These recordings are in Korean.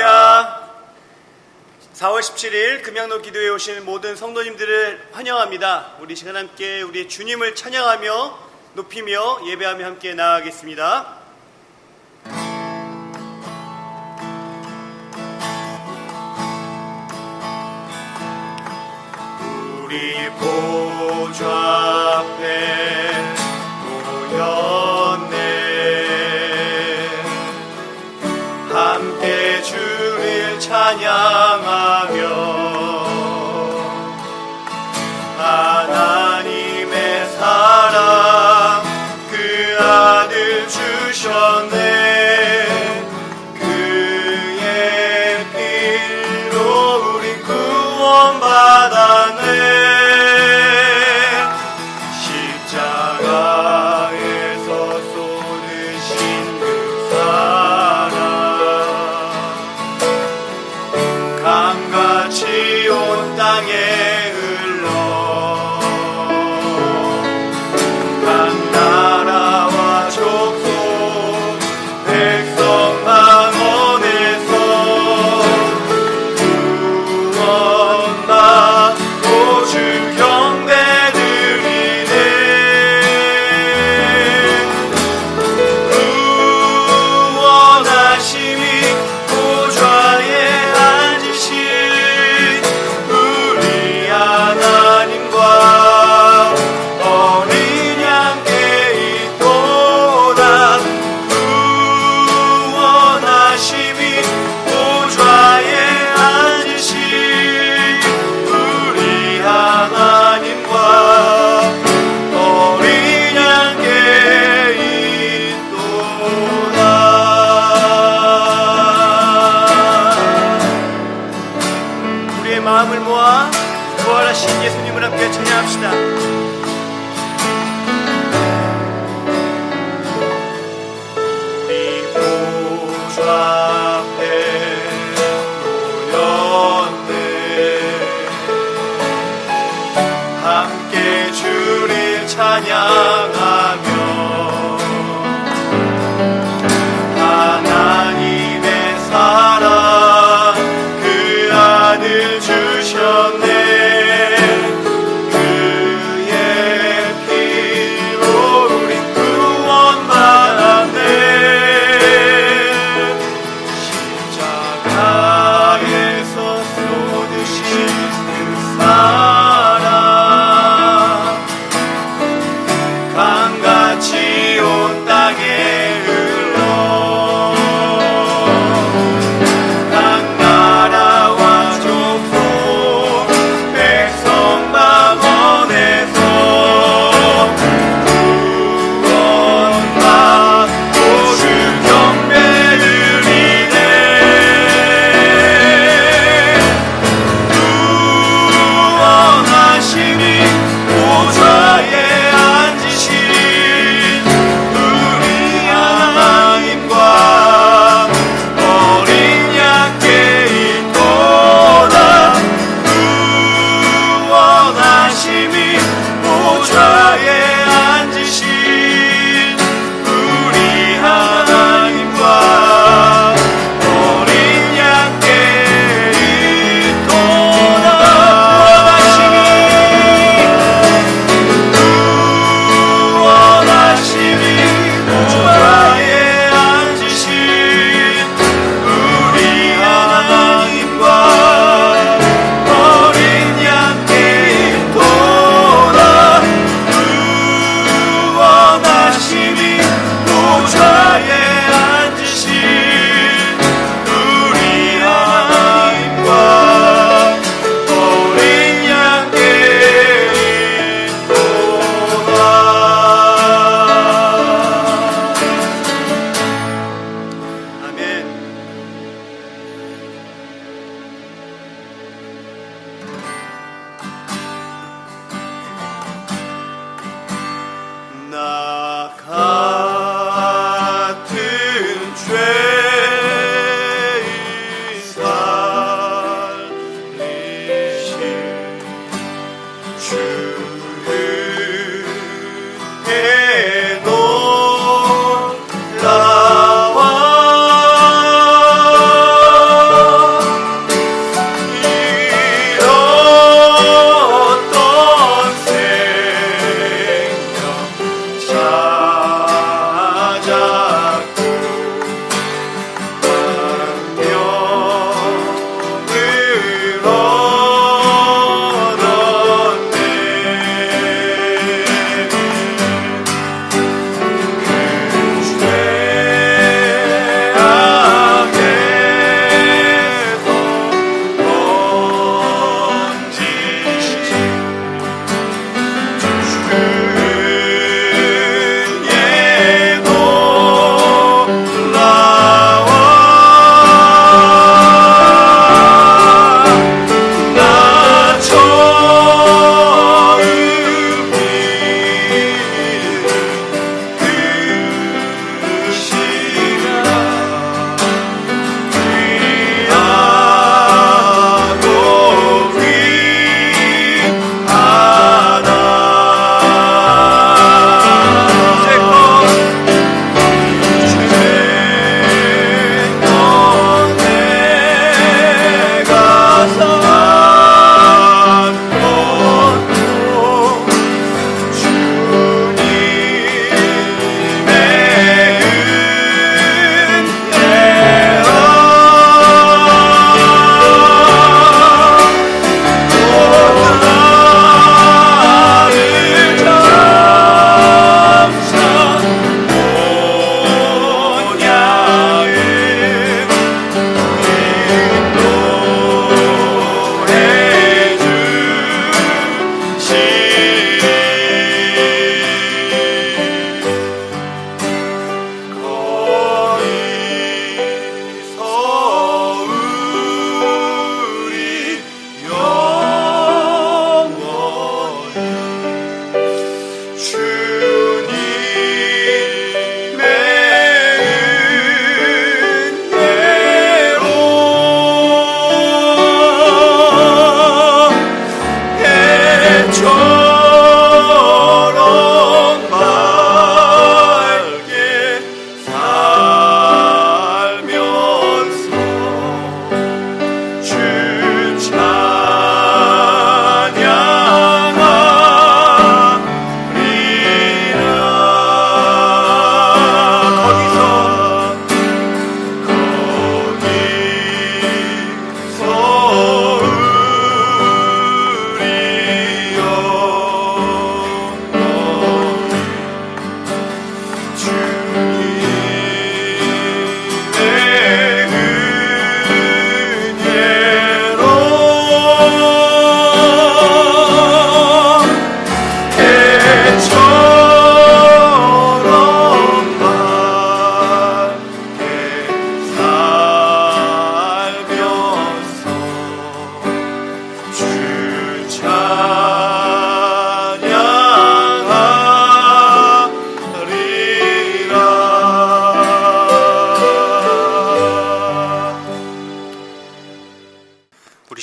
할렐루야. 4월 17일 금양로 기도에 오신 모든 성도님들을 환영합니다. 우리 시간 함께 우리 주님을 찬양하며 높이며 예배하며 함께 나아가겠습니다. 우리 보좌 앞에 모였네. 함께 주를 찬양하며 하나님의 사랑 그 아들 주셨네. 그의 피로 우리 구원받았네. 십자가에서 쏟으신 그 사랑 강같이 온 땅에 흘러 각 나라와 족속 백성 만원에서 구원받고 주 경배드리네. 구원하심이 보좌에 앉으신 우리 하나님과 어린 양께 있도다. 구원하심이 보좌에 앉으신 우리 하나님과 어린 양께 있도다. 우리의 마음을 모아 부활하신 예수님을 함께 찬양합시다. 우리 보좌 앞에 모였네. 함께 주를 찬양하며 하나님의 사랑 그 아들 주셨네. 그의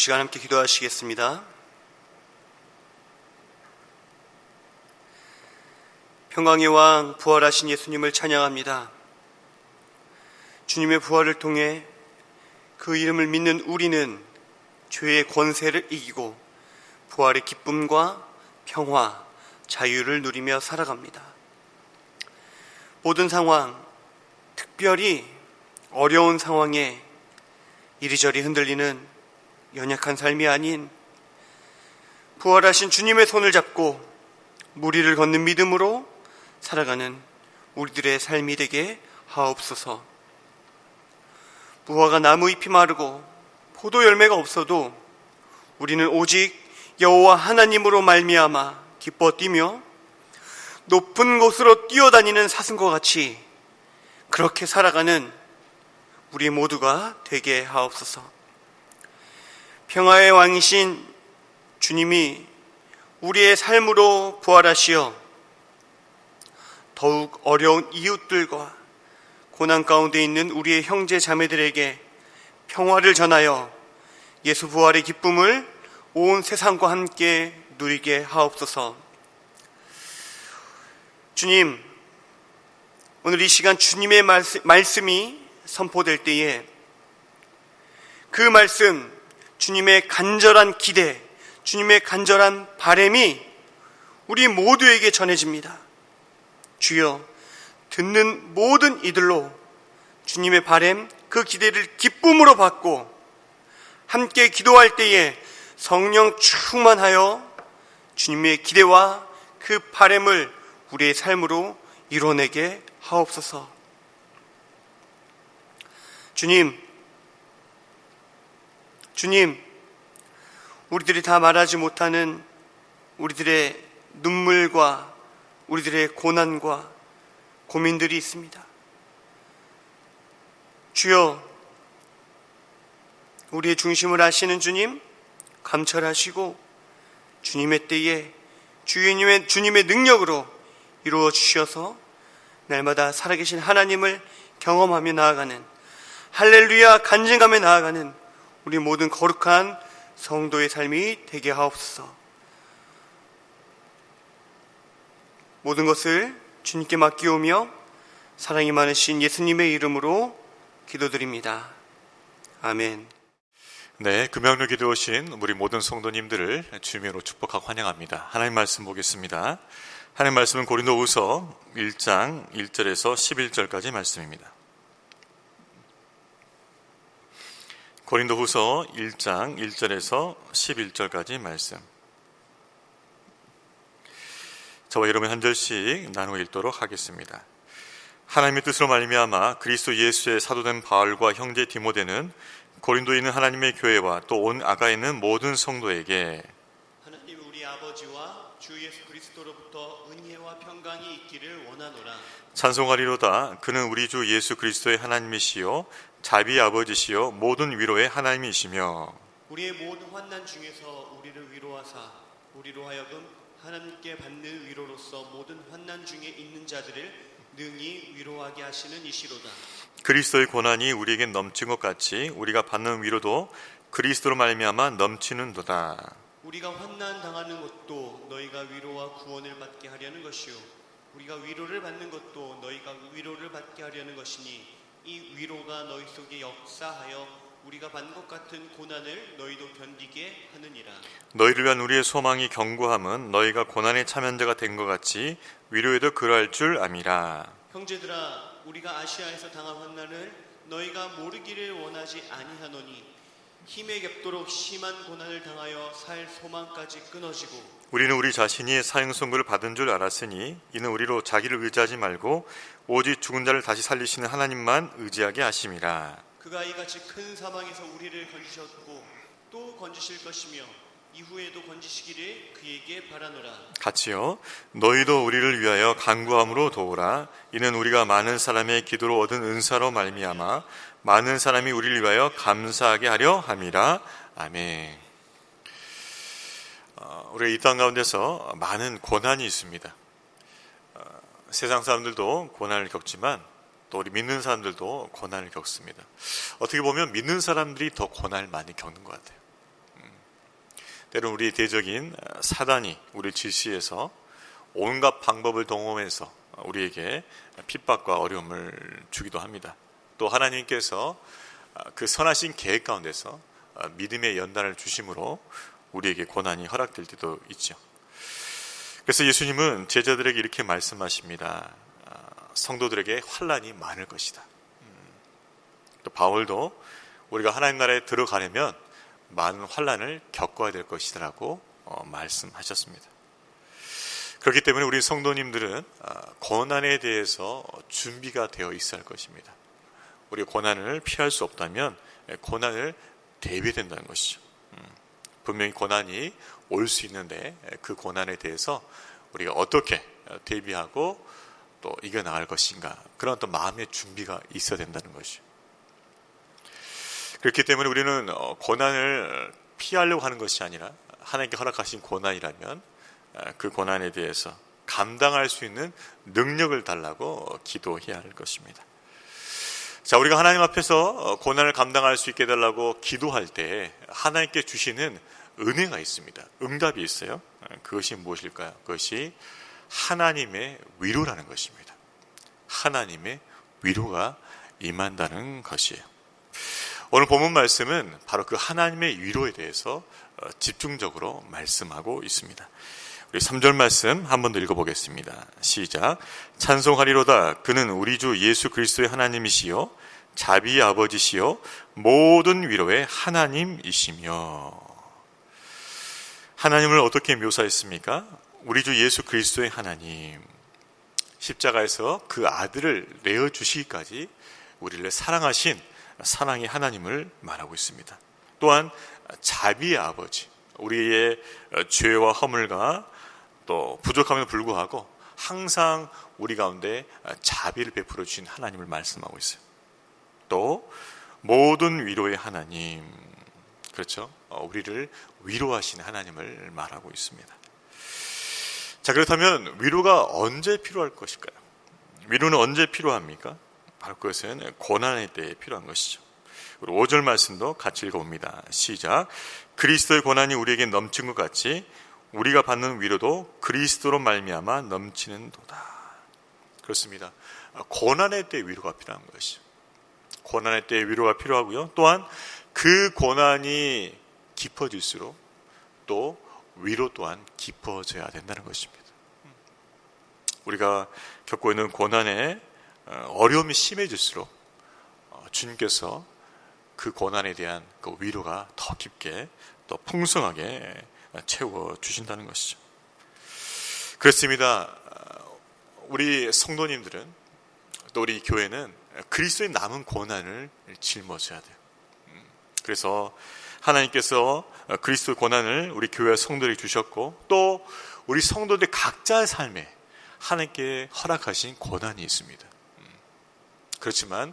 시간 함께 기도하시겠습니다. 평강의 왕 부활하신 예수님을 찬양합니다. 주님의 부활을 통해 그 이름을 믿는 우리는 죄의 권세를 이기고 부활의 기쁨과 평화, 자유를 누리며 살아갑니다. 모든 상황, 특별히 어려운 상황에 이리저리 흔들리는 연약한 삶이 아닌 부활하신 주님의 손을 잡고 무리를 걷는 믿음으로 살아가는 우리들의 삶이 되게 하옵소서. 무화과 나무 잎이 마르고 포도 열매가 없어도 우리는 오직 여호와 하나님으로 말미암아 기뻐 뛰며 높은 곳으로 뛰어다니는 사슴과 같이 그렇게 살아가는 우리 모두가 되게 하옵소서. 평화의 왕이신 주님이 우리의 삶으로 부활하시어 더욱 어려운 이웃들과 고난 가운데 있는 우리의 형제 자매들에게 평화를 전하여 예수 부활의 기쁨을 온 세상과 함께 누리게 하옵소서. 주님, 오늘 이 시간 주님의 말씀이 선포될 때에 그 말씀, 주님의 간절한 기대, 주님의 간절한 바람이 우리 모두에게 전해집니다. 주여, 듣는 모든 이들로 주님의 바람, 그 기대를 기쁨으로 받고 함께 기도할 때에 성령 충만하여 주님의 기대와 그 바람을 우리의 삶으로 이뤄내게 하옵소서. 주님, 우리들이 다 말하지 못하는 우리들의 눈물과 우리들의 고난과 고민들이 있습니다. 주여, 우리의 중심을 아시는 주님, 감찰하시고 주님의 때에 주님의 능력으로 이루어 주셔서 날마다 살아계신 하나님을 경험하며 나아가는 할렐루야 간증하며 나아가는 우리 모든 거룩한 성도의 삶이 되게 하옵소서. 모든 것을 주님께 맡기오며 사랑이 많으신 예수님의 이름으로 기도드립니다. 아멘. 네, 금요일 기도 오신 우리 모든 성도님들을 주님으로 축복하고 환영합니다. 하나님 말씀 보겠습니다. 하나님 말씀은 고린도후서 1장 1절에서 11절까지 말씀입니다. 고린도후서 1장 1절에서 11절까지 말씀. 저와 여러분 한 절씩 나누어 읽도록 하겠습니다. 하나님의 뜻으로 말미암아 그리스도 예수의 사도된 바울과 형제 디모데는 고린도에 있는 하나님의 교회와 또 온 아가에 있는 모든 성도에게 하나님 우리 아버지와 주 예수 그리스도로부터 은혜와 평강이 있기를 원하노라. 찬송하리로다. 그는 우리 주 예수 그리스도의 하나님이시요 자비의 아버지시요 모든 위로의 하나님이시며 우리의 모든 환난 중에서 우리를 위로하사 우리로 하여금 하나님께 받는 위로로서 모든 환난 중에 있는 자들을 능히 위로하게 하시는 이시로다. 그리스도의 고난이 우리에게 넘친 것 같이 우리가 받는 위로도 그리스도로 말미암아 넘치는도다. 우리가 환난 당하는 것도 너희가 위로와 구원을 받게 하려는 것이요 우리가 위로를 받는 것도 너희가 위로를 받게 하려는 것이니 이 위로가 너희 속에 역사하여 우리가 받는 것 같은 고난을 너희도 견디게 하느니라. 너희를 위한 우리의 소망이 견고함은 너희가 고난의 참여자가 된 것 같이 위로에도 그러할 줄 암이라. 형제들아, 우리가 아시아에서 당한 환난을 너희가 모르기를 원하지 아니하노니 힘에 겹도록 심한 고난을 당하여 살 소망까지 끊어지고 우리는 우리 자신이 사형 선고를 받은 줄 알았으니 이는 우리로 자기를 의지하지 말고 오직 죽은 자를 다시 살리시는 하나님만 의지하게 하심이라. 그가 이같이 큰 사망에서 우리를 건지셨고 또 건지실 것이며 이후에도 건지시기를 그에게 바라노라. 같이요. 너희도 우리를 위하여 간구함으로 도우라. 이는 우리가 많은 사람의 기도로 얻은 은사로 말미암아 많은 사람이 우리를 위하여 감사하게 하려 함이라. 아멘. 우리가 이 땅 가운데서 많은 고난이 있습니다. 세상 사람들도 고난을 겪지만 또 우리 믿는 사람들도 고난을 겪습니다. 어떻게 보면 믿는 사람들이 더 고난을 많이 겪는 것 같아요. 때로는 우리 대적인 사단이 우리를 질시해서 온갖 방법을 동원해서 우리에게 핍박과 어려움을 주기도 합니다. 또 하나님께서 그 선하신 계획 가운데서 믿음의 연단을 주심으로 우리에게 고난이 허락될 때도 있죠. 그래서 예수님은 제자들에게 이렇게 말씀하십니다. 성도들에게 환난이 많을 것이다. 또 바울도 우리가 하나님 나라에 들어가려면 많은 환난을 겪어야 될 것이라고 말씀하셨습니다. 그렇기 때문에 우리 성도님들은 고난에 대해서 준비가 되어 있어야 할 것입니다. 우리가 고난을 피할 수 없다면 고난을 대비해야 된다는 것이죠. 분명히 고난이 올 수 있는데 그 고난에 대해서 우리가 어떻게 대비하고 또 이겨나갈 것인가, 그런 어떤 마음의 준비가 있어야 된다는 것이죠. 그렇기 때문에 우리는 고난을 피하려고 하는 것이 아니라 하나님께 허락하신 고난이라면 그 고난에 대해서 감당할 수 있는 능력을 달라고 기도해야 할 것입니다. 자, 우리가 하나님 앞에서 고난을 감당할 수 있게 해달라고 기도할 때 하나님께 주시는 은혜가 있습니다. 응답이 있어요. 그것이 무엇일까요? 그것이 하나님의 위로라는 것입니다. 하나님의 위로가 임한다는 것이에요. 오늘 본문 말씀은 바로 그 하나님의 위로에 대해서 집중적으로 말씀하고 있습니다. 우리 3절 말씀 한 번 더 읽어보겠습니다. 시작. 찬송하리로다. 그는 우리 주 예수 그리스도의 하나님이시요 자비의 아버지시요 모든 위로의 하나님이시며. 하나님을 어떻게 묘사했습니까? 우리 주 예수 그리스도의 하나님, 십자가에서 그 아들을 내어주시기까지 우리를 사랑하신 사랑의 하나님을 말하고 있습니다. 또한 자비의 아버지, 우리의 죄와 허물과 또 부족함에도 불구하고 항상 우리 가운데 자비를 베풀어 주신 하나님을 말씀하고 있어요. 또 모든 위로의 하나님, 그렇죠? 우리를 위로하시는 하나님을 말하고 있습니다. 자, 그렇다면 위로가 언제 필요할 것일까요? 위로는 언제 필요합니까? 바로 그것은 고난의 때에 필요한 것이죠. 우리 5절 말씀도 같이 읽어봅니다. 시작. 그리스도의 고난이 우리에게 넘친 것 같이 우리가 받는 위로도 그리스도로 말미암아 넘치는도다. 그렇습니다. 고난의 때 위로가 필요한 것이죠. 고난의 때 위로가 필요하고요. 또한 그 고난이 깊어질수록 또 위로 또한 깊어져야 된다는 것입니다. 우리가 겪고 있는 고난에 어려움이 심해질수록 주님께서 그 고난에 대한 그 위로가 더 깊게 또 풍성하게 채워주신다는 것이죠. 그렇습니다. 우리 성도님들은 또 우리 교회는 그리스도의 남은 고난을 짊어져야 돼요. 그래서 하나님께서 그리스도의 고난을 우리 교회 성도들에게 주셨고 또 우리 성도들 각자의 삶에 하나님께 허락하신 고난이 있습니다. 그렇지만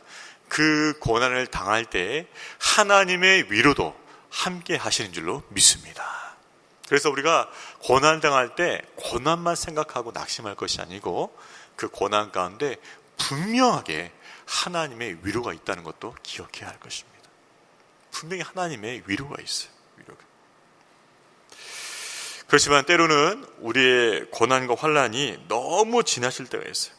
그 고난을 당할 때 하나님의 위로도 함께 하시는 줄로 믿습니다. 그래서 우리가 고난을 당할 때 고난만 생각하고 낙심할 것이 아니고 그 고난 가운데 분명하게 하나님의 위로가 있다는 것도 기억해야 할 것입니다. 분명히 하나님의 위로가 있어요. 위로가. 그렇지만 때로는 우리의 고난과 환난이 너무 지나칠 때가 있어요.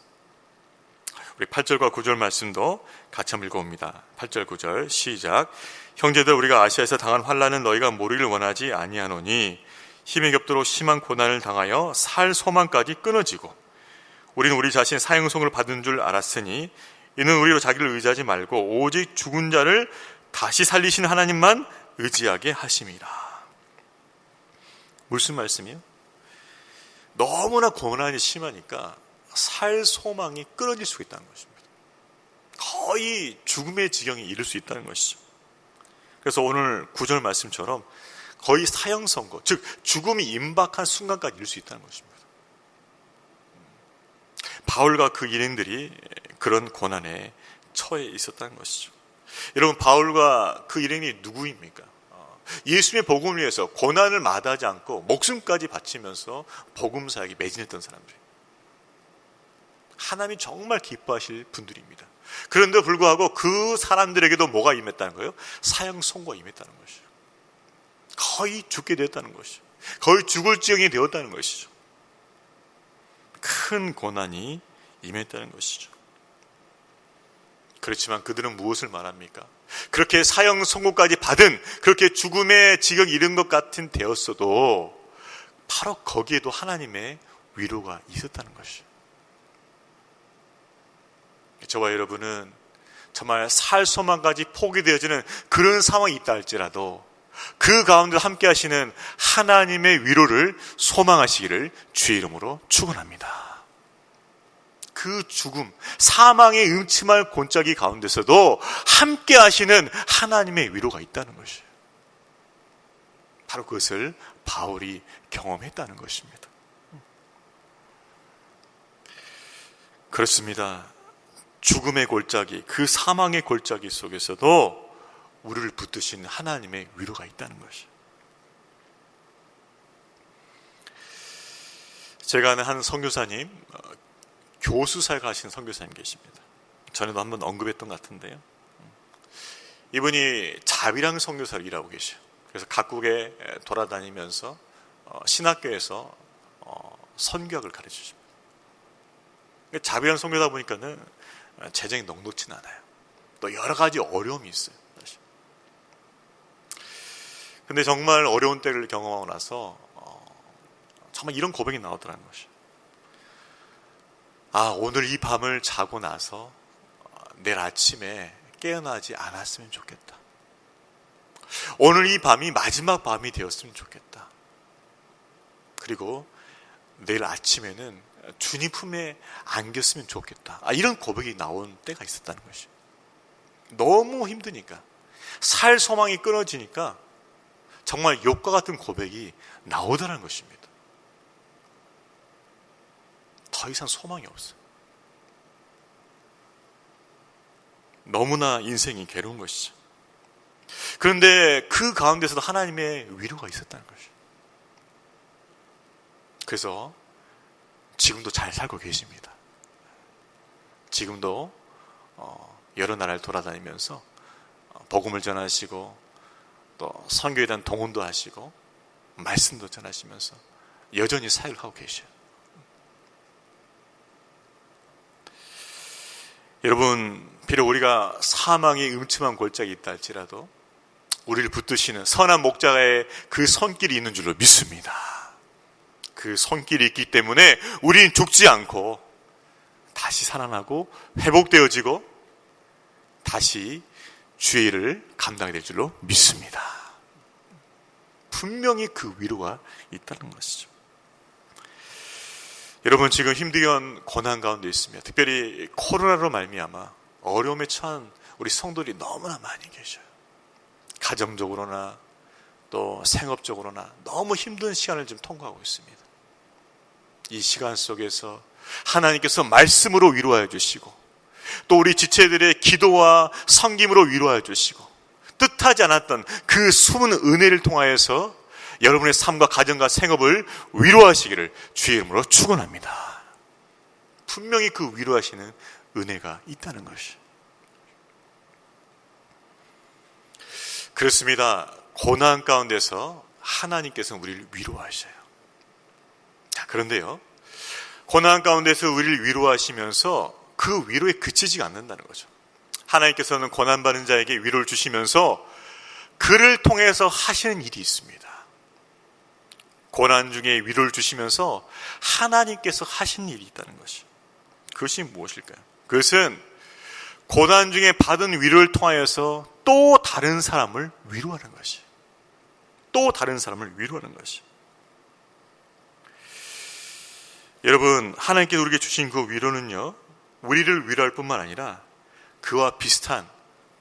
우리 8절과 9절 말씀도 같이 한번 읽어봅니다. 8절 9절 시작. 형제들, 우리가 아시아에서 당한 환난은 너희가 모르기를 원하지 아니하노니 힘이 겹도록 심한 고난을 당하여 살 소망까지 끊어지고 우리는 우리 자신의 사형송을 받은 줄 알았으니 이는 우리로 자기를 의지하지 말고 오직 죽은 자를 다시 살리시는 하나님만 의지하게 하심이라. 무슨 말씀이에요? 너무나 고난이 심하니까 살 소망이 끊어질 수 있다는 것입니다. 거의 죽음의 지경에 이를 수 있다는 것이죠. 그래서 오늘 9절 말씀처럼 거의 사형 선고, 즉 죽음이 임박한 순간까지 이를 수 있다는 것입니다. 바울과 그 일행들이 그런 고난에 처해 있었다는 것이죠. 여러분, 바울과 그 일행이 누구입니까? 예수님의 복음을 위해서 고난을 마다하지 않고 목숨까지 바치면서 복음 사역에 매진했던 사람들. 하나님이 정말 기뻐하실 분들입니다. 그런데 불구하고 그 사람들에게도 뭐가 임했다는 거예요? 사형 선고가 임했다는 것이죠. 거의 죽게 되었다는 것이죠. 거의 죽을 지경이 되었다는 것이죠. 큰 고난이 임했다는 것이죠. 그렇지만 그들은 무엇을 말합니까? 그렇게 사형 선고까지 받은, 그렇게 죽음의 지경에 이른 것 같은 되었어도 바로 거기에도 하나님의 위로가 있었다는 것이죠. 저와 여러분은 정말 살 소망까지 포기되어지는 그런 상황이 있다 할지라도 그 가운데 함께 하시는 하나님의 위로를 소망하시기를 주의 이름으로 축원합니다. 그 죽음, 사망의 음침한 골짜기 가운데서도 함께 하시는 하나님의 위로가 있다는 것이에요. 바로 그것을 바울이 경험했다는 것입니다. 그렇습니다. 죽음의 골짜기, 그 사망의 골짜기 속에서도 우리를 붙드신 하나님의 위로가 있다는 것이에요. 제가 아는 한 선교사님, 교수사에 가신 선교사님 계십니다. 전에도 한번 언급했던 것 같은데요. 이분이 자비랑 선교사를 일하고 계셔요. 그래서 각국에 돌아다니면서 신학교에서 선교학을 가르치십니다. 자비랑 선교다 보니까는 재정이 넉넉진 않아요. 또 여러 가지 어려움이 있어요. 사실. 근데 정말 어려운 때를 경험하고 나서 정말 이런 고백이 나오더라는 것이에요. 오늘 이 밤을 자고 나서 내일 아침에 깨어나지 않았으면 좋겠다. 오늘 이 밤이 마지막 밤이 되었으면 좋겠다. 그리고 내일 아침에는 주님 품에 안겼으면 좋겠다. 이런 고백이 나온 때가 있었다는 것이에요. 너무 힘드니까, 살 소망이 끊어지니까 정말 욕과 같은 고백이 나오더라는 것입니다. 더 이상 소망이 없어요. 너무나 인생이 괴로운 것이죠. 그런데 그 가운데서도 하나님의 위로가 있었다는 것이에요. 그래서 지금도 잘 살고 계십니다. 지금도 여러 나라를 돌아다니면서 복음을 전하시고 또 선교에 대한 동원도 하시고 말씀도 전하시면서 여전히 사역을 하고 계셔요. 여러분, 비록 우리가 사망의 음침한 골짜기에 있다 할지라도 우리를 붙드시는 선한 목자의 그 손길이 있는 줄로 믿습니다. 그 손길이 있기 때문에 우리는 죽지 않고 다시 살아나고 회복되어지고 다시 주의 일을 감당하게 될 줄로 믿습니다. 분명히 그 위로가 있다는 것이죠. 여러분, 지금 힘든 고난 가운데 있습니다. 특별히 코로나로 말미암아 어려움에 처한 우리 성도들이 너무나 많이 계셔요. 가정적으로나 또 생업적으로나 너무 힘든 시간을 지금 통과하고 있습니다. 이 시간 속에서 하나님께서 말씀으로 위로하여 주시고 또 우리 지체들의 기도와 섬김으로 위로하여 주시고 뜻하지 않았던 그 숨은 은혜를 통하여서 여러분의 삶과 가정과 생업을 위로하시기를 주의 이름으로 축원합니다. 분명히 그 위로하시는 은혜가 있다는 것이. 그렇습니다. 고난 가운데서 하나님께서는 우리를 위로하셔요. 자, 그런데요, 고난 가운데서 우리를 위로하시면서 그 위로에 그치지 않는다는 거죠. 하나님께서는 고난받는 자에게 위로를 주시면서 그를 통해서 하시는 일이 있습니다. 고난 중에 위로를 주시면서 하나님께서 하신 일이 있다는 것이. 그것이 무엇일까요? 그것은 고난 중에 받은 위로를 통하여서 또 다른 사람을 위로하는 것이. 또 다른 사람을 위로하는 것이. 여러분, 하나님께서 우리에게 주신 그 위로는요, 우리를 위로할 뿐만 아니라 그와 비슷한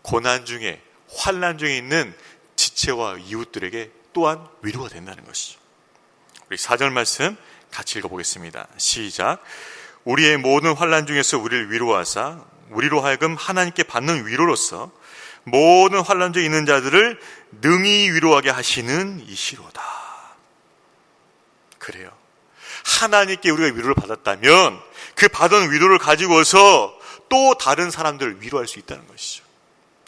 고난 중에, 환난 중에 있는 지체와 이웃들에게 또한 위로가 된다는 것이죠. 우리 4절 말씀 같이 읽어보겠습니다. 시작. 우리의 모든 환난 중에서 우리를 위로하사 우리로 하여금 하나님께 받는 위로로서 모든 환난 중에 있는 자들을 능히 위로하게 하시는 이시로다. 그래요. 하나님께 우리가 위로를 받았다면 그 받은 위로를 가지고서 또 다른 사람들을 위로할 수 있다는 것이죠.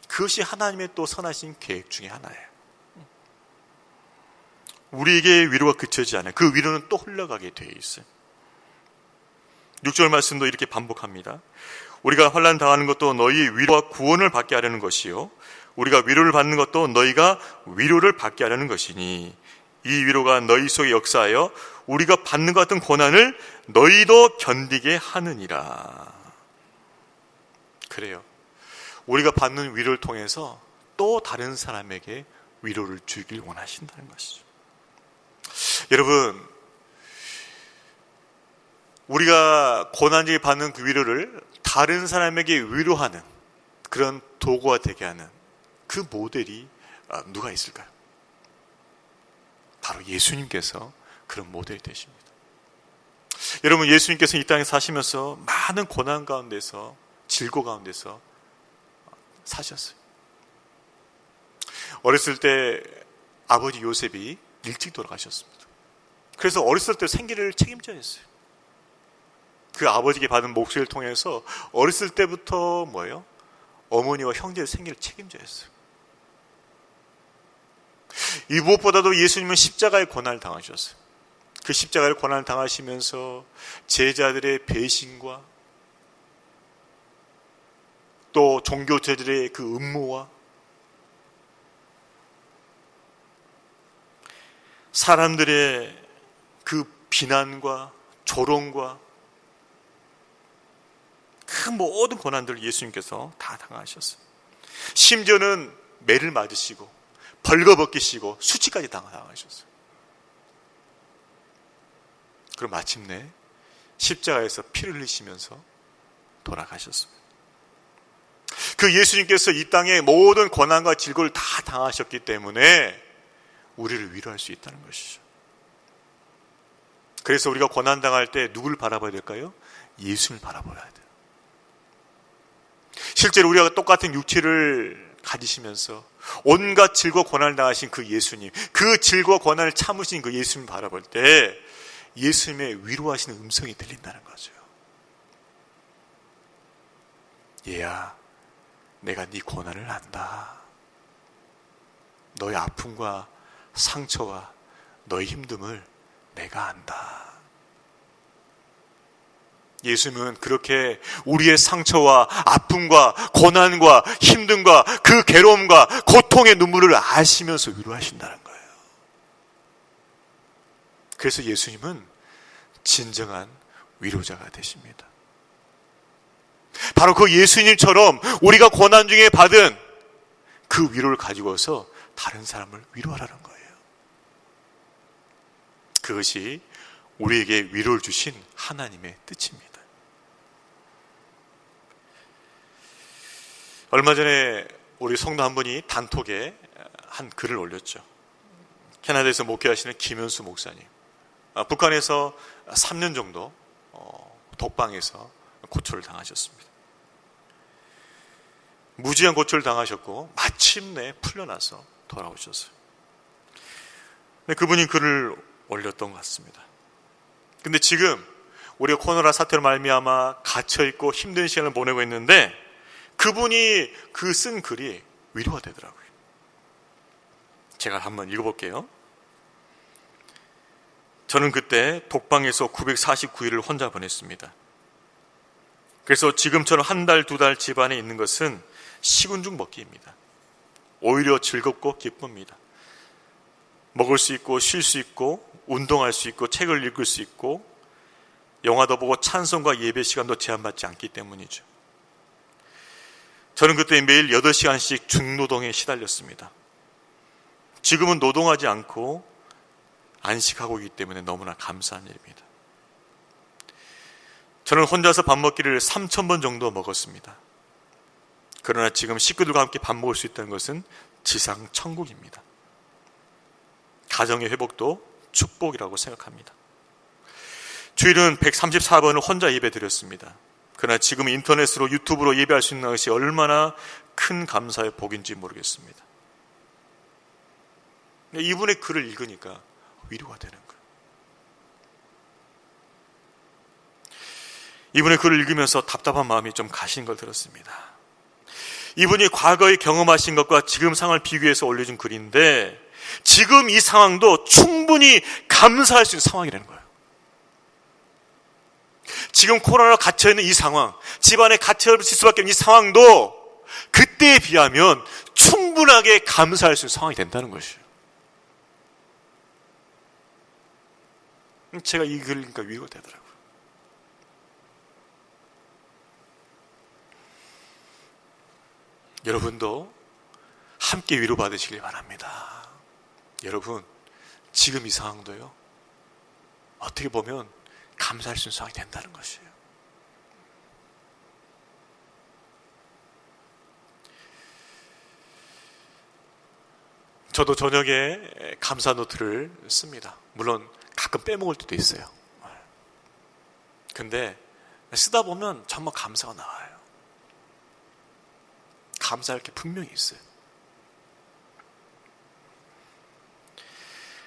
그것이 하나님의 또 선하신 계획 중에 하나예요. 우리에게 위로가 그쳐지지 않아요. 그 위로는 또 흘러가게 되어 있어요. 6절 말씀도 이렇게 반복합니다. 우리가 환난 당하는 것도 너희 위로와 구원을 받게 하려는 것이요 우리가 위로를 받는 것도 너희가 위로를 받게 하려는 것이니 이 위로가 너희 속에 역사하여 우리가 받는 것 같은 고난을 너희도 견디게 하느니라. 그래요. 우리가 받는 위로를 통해서 또 다른 사람에게 위로를 주길 원하신다는 것이죠. 여러분, 우리가 고난을 받는 그 위로를 다른 사람에게 위로하는 그런 도구가 되게 하는 그 모델이 누가 있을까요? 바로 예수님께서 그런 모델이 되십니다. 여러분, 예수님께서 이 땅에 사시면서 많은 고난 가운데서 질고 가운데서 사셨어요. 어렸을 때 아버지 요셉이 일찍 돌아가셨습니다. 그래서 어렸을 때 생계를 책임져야 했어요. 그 아버지에게 받은 목소리를 통해서 어렸을 때부터 어머니와 형제의 생계를 책임져야 했어요. 이 무엇보다도 예수님은 십자가의 고난을 당하셨어요. 그 십자가의 고난을 당하시면서 제자들의 배신과 또 종교제들의 그 음모와 사람들의 그 비난과 조롱과 그 모든 고난들을 예수님께서 다 당하셨어요. 심지어는 매를 맞으시고 벌거벗기시고 수치까지 당하셨어요. 그리고 마침내 십자가에서 피를 흘리시면서 돌아가셨습니다. 그 예수님께서 이 땅에 모든 고난과 질고를 다 당하셨기 때문에 우리를 위로할 수 있다는 것이죠. 그래서 우리가 고난당할 때 누구를 바라봐야 될까요? 예수님을 바라봐야 돼요. 실제로 우리가 똑같은 육체를 가지시면서 온갖 질과 고난을 당하신 그 예수님, 그 질과 고난을 참으신 그 예수님 바라볼 때 예수님의 위로하시는 음성이 들린다는 거죠. 얘야, 내가 네 고난을 안다. 너의 아픔과 상처와 너의 힘듦을 내가 안다. 예수님은 그렇게 우리의 상처와 아픔과 고난과 힘듦과 그 괴로움과 고통의 눈물을 아시면서 위로하신다는 거예요. 그래서 예수님은 진정한 위로자가 되십니다. 바로 그 예수님처럼 우리가 고난 중에 받은 그 위로를 가지고서 다른 사람을 위로하라는 거예요. 그것이 우리에게 위로를 주신 하나님의 뜻입니다. 얼마 전에 우리 성도 한 분이 단톡에 한 글을 올렸죠. 캐나다에서 목회하시는 김현수 목사님. 북한에서 3년 정도 독방에서 고초를 당하셨습니다. 무지한 고초를 당하셨고 마침내 풀려나서 돌아오셨어요. 근데 그분이 글을 올렸던 것 같습니다. 근데 지금 우리가 코로나 사태로 말미암아 갇혀있고 힘든 시간을 보내고 있는데 그분이 그 쓴 글이 위로가 되더라고요. 제가 한번 읽어볼게요. 저는 그때 독방에서 949일을 혼자 보냈습니다. 그래서 지금처럼 한 달, 두 달 집안에 있는 것은 식은 죽 먹기입니다. 오히려 즐겁고 기쁩니다. 먹을 수 있고 쉴 수 있고 운동할 수 있고 책을 읽을 수 있고 영화도 보고 찬송과 예배 시간도 제한받지 않기 때문이죠. 저는 그때 매일 8시간씩 중노동에 시달렸습니다. 지금은 노동하지 않고 안식하고 있기 때문에 너무나 감사한 일입니다. 저는 혼자서 밥 먹기를 3,000번 정도 먹었습니다. 그러나 지금 식구들과 함께 밥 먹을 수 있다는 것은 지상 천국입니다. 가정의 회복도 축복이라고 생각합니다. 주일은 134번을 혼자 예배 드렸습니다. 그러나 지금 인터넷으로 유튜브로 예배할 수 있는 것이 얼마나 큰 감사의 복인지 모르겠습니다. 이분의 글을 읽으니까 위로가 되는 거예요. 이분의 글을 읽으면서 답답한 마음이 좀 가신 걸 들었습니다. 이분이 과거에 경험하신 것과 지금 상황을 비교해서 올려준 글인데 지금 이 상황도 충분히 감사할 수 있는 상황이라는 거예요. 지금 코로나로 갇혀있는 이 상황, 집안에 갇혀있을 수밖에 없는 이 상황도 그때에 비하면 충분하게 감사할 수 있는 상황이 된다는 것이에요. 제가 이 글을 읽으니까 위로가 되더라고요. 여러분도 함께 위로받으시길 바랍니다. 여러분, 지금 이 상황도요, 어떻게 보면 감사할 수 있는 상황이 된다는 것이에요. 저도 저녁에 감사 노트를 씁니다. 물론 가끔 빼먹을 때도 있어요. 근데 쓰다 보면 정말 감사가 나와요. 감사할 게 분명히 있어요.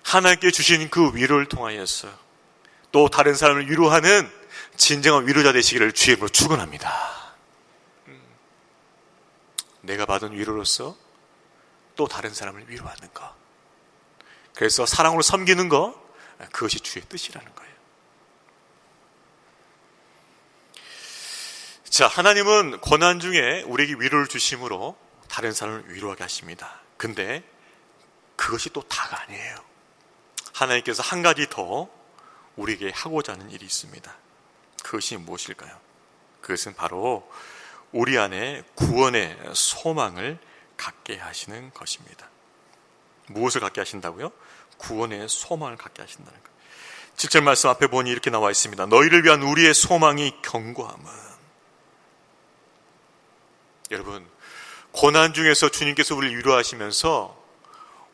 하나님께 주신 그 위로를 통하여서 또 다른 사람을 위로하는 진정한 위로자 되시기를 주의 이름으로 축원합니다. 내가 받은 위로로서 또 다른 사람을 위로하는 것, 그래서 사랑으로 섬기는 것, 그것이 주의 뜻이라는 거예요. 자, 하나님은 고난 중에 우리에게 위로를 주심으로 다른 사람을 위로하게 하십니다. 근데 그것이 또 다가 아니에요. 하나님께서 한 가지 더 우리에게 하고자 하는 일이 있습니다. 그것이 무엇일까요? 그것은 바로 우리 안에 구원의 소망을 갖게 하시는 것입니다. 무엇을 갖게 하신다고요? 구원의 소망을 갖게 하신다는 거예요. 7절 말씀 앞에 보니 이렇게 나와 있습니다. 너희를 위한 우리의 소망이 견고함은. 여러분, 고난 중에서 주님께서 우리를 위로하시면서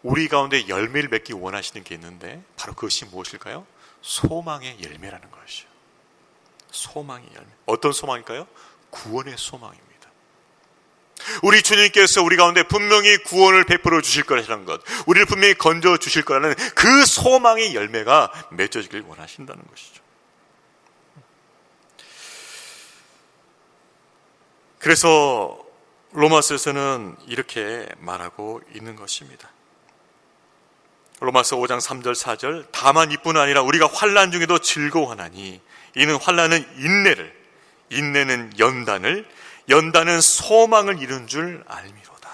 우리 가운데 열매를 맺기 원하시는 게 있는데 바로 그것이 무엇일까요? 소망의 열매라는 것이죠. 소망의 열매. 어떤 소망일까요? 구원의 소망입니다. 우리 주님께서 우리 가운데 분명히 구원을 베풀어 주실 거라는 것, 우리를 분명히 건져 주실 거라는 그 소망의 열매가 맺어지길 원하신다는 것이죠. 그래서 로마서에서는 이렇게 말하고 있는 것입니다. 로마서 5장 3절 4절 다만 이뿐 아니라 우리가 환난 중에도 즐거워하나니 이는 환난은 인내를, 인내는 연단을, 연단은 소망을 이룬 줄 알미로다.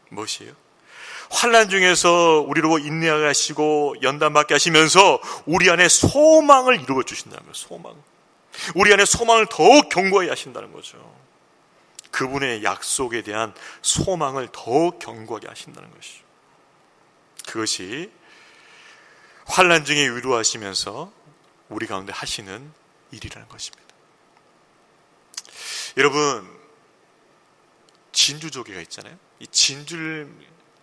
무엇이에요? 환난 중에서 우리로 인내하게 하시고 연단받게 하시면서 우리 안에 소망을 이루어 주신다는 거예요. 소망. 우리 안에 소망을 더욱 견고하게 하신다는 거죠. 그분의 약속에 대한 소망을 더욱 견고하게 하신다는 것이죠. 그것이 환난 중에 위로하시면서 우리 가운데 하시는 일이라는 것입니다. 여러분, 진주 조개가 있잖아요. 이 진주를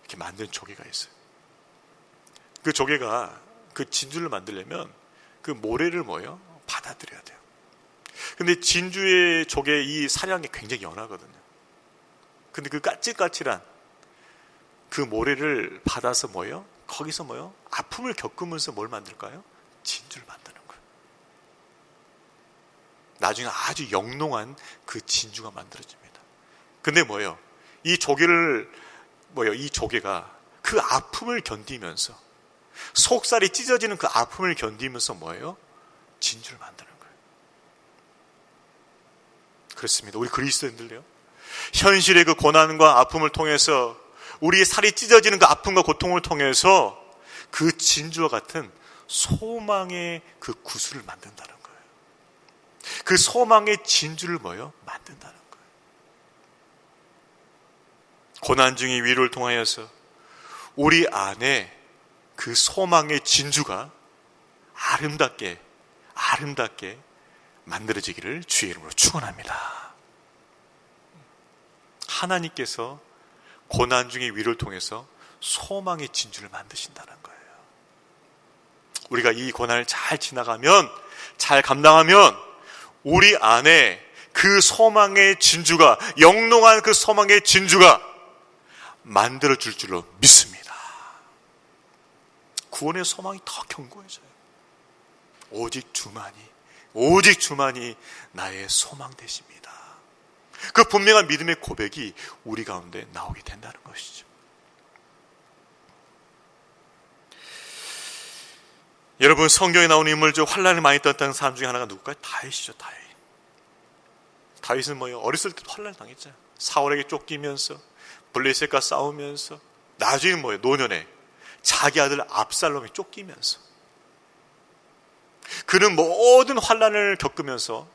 이렇게 만든 조개가 있어요. 그 조개가 그 진주를 만들려면 그 모래를 뭐예요? 받아들여야 돼요. 근데 진주의 조개 이 사량이 굉장히 연하거든요. 근데 그 까칠까칠한 그 모래를 받아서 뭐예요? 거기서 뭐예요? 아픔을 겪으면서 뭘 만들까요? 진주를 만드는 거예요. 나중에 아주 영롱한 그 진주가 만들어집니다. 근데 뭐예요? 이 조개를 이 조개가 그 아픔을 견디면서 속살이 찢어지는 그 아픔을 견디면서 뭐예요? 진주를 만드는 거예요. 그렇습니다. 우리 그리스도인들요, 현실의 그 고난과 아픔을 통해서 우리의 살이 찢어지는 그 아픔과 고통을 통해서 그 진주와 같은 소망의 그 구슬을 만든다는 거예요. 그 소망의 진주를 만든다는 거예요. 고난 중의 위로를 통하여서 우리 안에 그 소망의 진주가 아름답게 만들어지기를 주의 이름으로 축원합니다. 하나님께서 고난 중의 위로를 통해서 소망의 진주를 만드신다는 거예요. 우리가 이 고난을 잘 지나가면, 잘 감당하면 우리 안에 그 소망의 진주가, 영롱한 그 소망의 진주가 만들어질 줄로 믿습니다. 구원의 소망이 더 견고해져요. 오직 주만이 나의 소망 되십니다. 그 분명한 믿음의 고백이 우리 가운데 나오게 된다는 것이죠. 여러분, 성경에 나오는 인물 중 환난을 많이 떴던 사람 중에 하나가 누굴까요? 다윗이죠. 다윗은 뭐예요? 어렸을 때도 환난을 당했잖아요. 사울에게 쫓기면서 블레셋과 싸우면서 나중에 뭐예요? 노년에 자기 아들 압살롬에 쫓기면서 그는 모든 환난을 겪으면서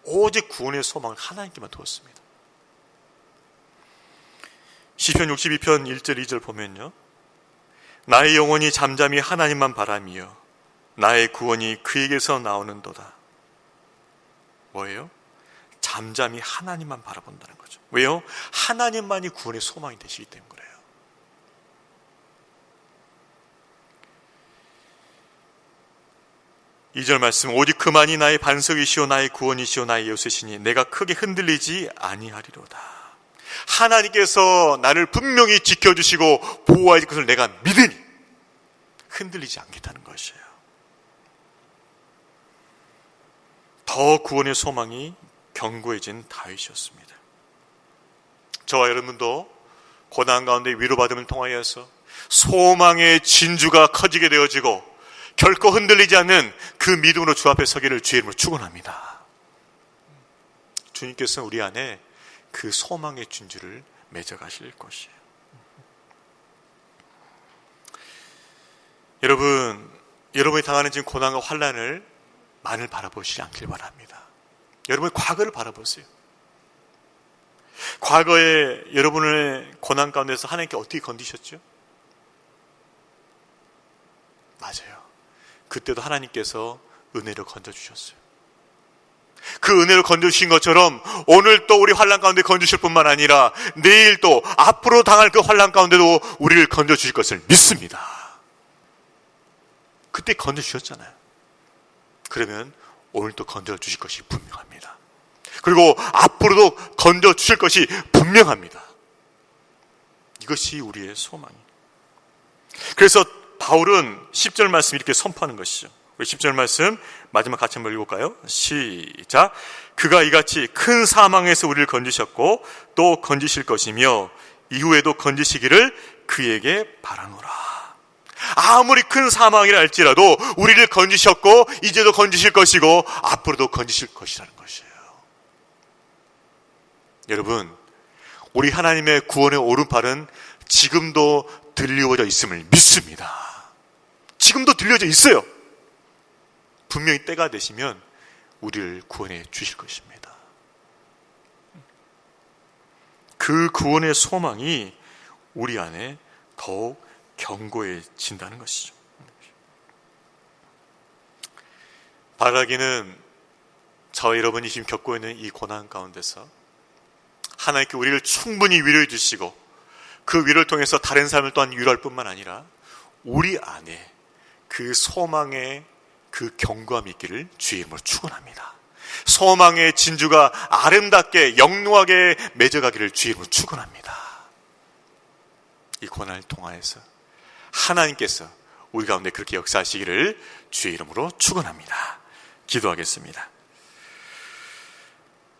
오직 구원의 소망을 하나님께만 두었습니다. 시편 62편 1절 2절 보면요, 나의 영혼이 잠잠히 하나님만 바라며 나의 구원이 그에게서 나오는도다. 뭐예요? 잠잠히 하나님만 바라본다는 거죠. 왜요? 하나님만이 구원의 소망이 되시기 때문에 그래요. 이 절 말씀, 오직 그만이 나의 반석이시오 나의 구원이시오 나의 요새시니 내가 크게 흔들리지 아니하리로다. 하나님께서 나를 분명히 지켜주시고 보호하실 것을 내가 믿으니 흔들리지 않겠다는 것이에요. 더 구원의 소망이 견고해진 다윗이었습니다. 저와 여러분도 고난 가운데 위로받음을 통하여서 소망의 진주가 커지게 되어지고 결코 흔들리지 않는 그 믿음으로 주 앞에 서기를 주의 이름으로 축원합니다. 주님께서 우리 안에 그 소망의 진주를 맺어가실 것이에요. 여러분이 당하는 지금 고난과 환난을 만을 바라보시지 않길 바랍니다. 여러분의 과거를 바라보세요. 과거에 여러분의 고난 가운데서 하나님께 어떻게 건드셨죠? 맞아요. 그때도 하나님께서 은혜로 건져주셨어요. 그 은혜로 건져주신 것처럼 오늘 또 우리 환난 가운데 건져주실 뿐만 아니라 내일 또 앞으로 당할 그 환난 가운데도 우리를 건져주실 것을 믿습니다. 그때 건져주셨잖아요. 그러면 오늘 또 건져주실 것이 분명합니다. 그리고 앞으로도 건져주실 것이 분명합니다. 이것이 우리의 소망이에요. 그래서 바울은 10절 말씀 이렇게 선포하는 것이죠. 우리 10절 말씀 마지막 같이 한번 읽어볼까요? 시작. 그가 이같이 큰 사망에서 우리를 건지셨고 또 건지실 것이며 이후에도 건지시기를 그에게 바라노라. 아무리 큰 사망이라 할지라도 우리를 건지셨고 이제도 건지실 것이고 앞으로도 건지실 것이라는 것이에요. 여러분, 우리 하나님의 구원의 오른팔은 지금도 들려져 있음을 믿습니다. 지금도 들려져 있어요. 분명히 때가 되시면 우리를 구원해 주실 것입니다. 그 구원의 소망이 우리 안에 더욱 견고해진다는 것이죠. 바라기는 저와 여러분이 지금 겪고 있는 이 고난 가운데서 하나님께 우리를 충분히 위로해 주시고 그 위로를 통해서 다른 사람을 또한 위로할 뿐만 아니라 우리 안에 그 소망의 그 견고함이 있기를 주의 이름으로 축원합니다. 소망의 진주가 아름답게 영롱하게 맺어가기를 주의 이름으로 축원합니다. 이 고난을 통하여서 하나님께서 우리 가운데 그렇게 역사하시기를 주의 이름으로 축원합니다. 기도하겠습니다.